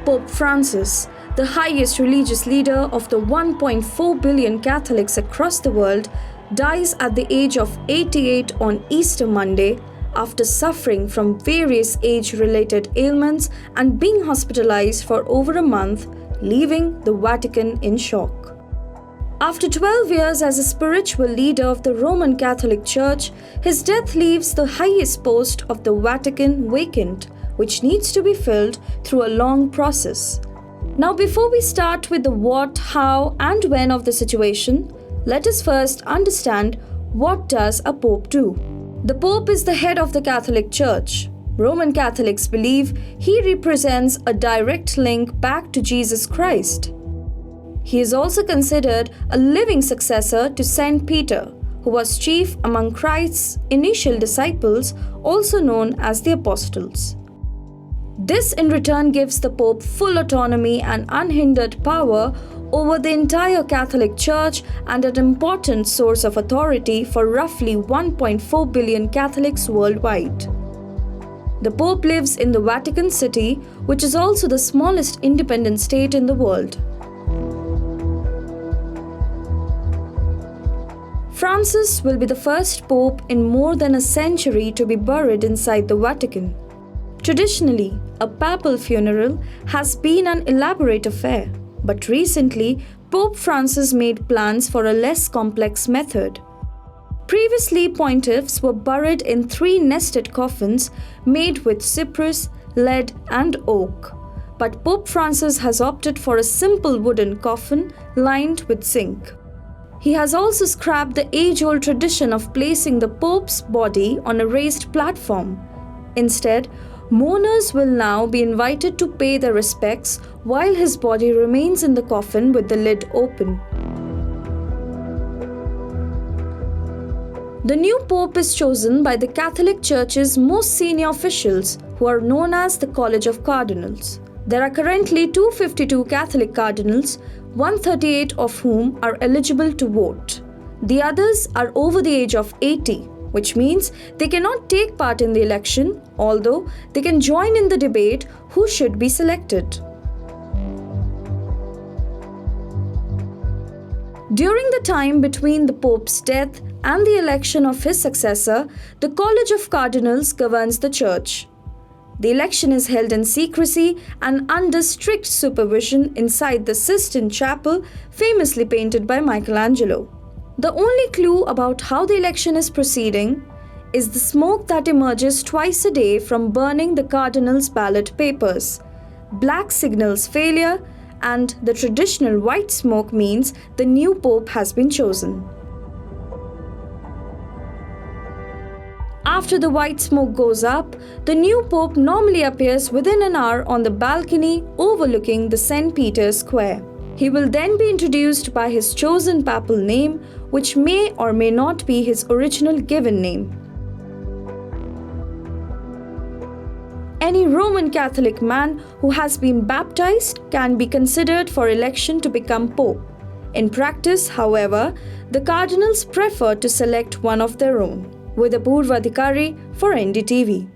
Pope Francis, the highest religious leader of the 1.4 billion Catholics across the world, dies at the age of 88 on Easter Monday after suffering from various age-related ailments and being hospitalized for over a month, leaving the Vatican in shock. After 12 years as a spiritual leader of the Roman Catholic Church, his death leaves the highest post of the Vatican vacant, which needs to be filled through a long process. Now, before we start with the what, how, and when of the situation, let us first understand what does a pope do. The pope is the head of the Catholic Church. Roman Catholics believe he represents a direct link back to Jesus Christ. He is also considered a living successor to Saint Peter, who was chief among Christ's initial disciples, also known as the Apostles. This in return gives the Pope full autonomy and unhindered power over the entire Catholic Church and an important source of authority for roughly 1.4 billion Catholics worldwide. The Pope lives in the Vatican City, which is also the smallest independent state in the world. Francis will be the first Pope in more than a century to be buried inside the Vatican. Traditionally, a papal funeral has been an elaborate affair, but recently, Pope Francis made plans for a less complex method. Previously, pontiffs were buried in 3 nested coffins made with cypress, lead, and oak. But Pope Francis has opted for a simple wooden coffin lined with zinc. He has also scrapped the age-old tradition of placing the Pope's body on a raised platform. Instead, mourners will now be invited to pay their respects while his body remains in the coffin with the lid open. The new Pope is chosen by the Catholic Church's most senior officials, who are known as the College of Cardinals. There are currently 252 Catholic cardinals, 138 of whom are eligible to vote. The others are over the age of 80, which means they cannot take part in the election, although they can join in the debate who should be selected. During the time between the Pope's death and the election of his successor, the College of Cardinals governs the Church. The election is held in secrecy and under strict supervision inside the Sistine Chapel, famously painted by Michelangelo. The only clue about how the election is proceeding is the smoke that emerges twice a day from burning the cardinals' ballot papers. Black signals failure, and the traditional white smoke means the new pope has been chosen. After the white smoke goes up, the new pope normally appears within an hour on the balcony overlooking the St. Peter's Square. He will then be introduced by his chosen papal name, which may or may not be his original given name. Any Roman Catholic man who has been baptized can be considered for election to become pope. In practice, however, the cardinals prefer to select one of their own. With Apurva Adhikari for NDTV.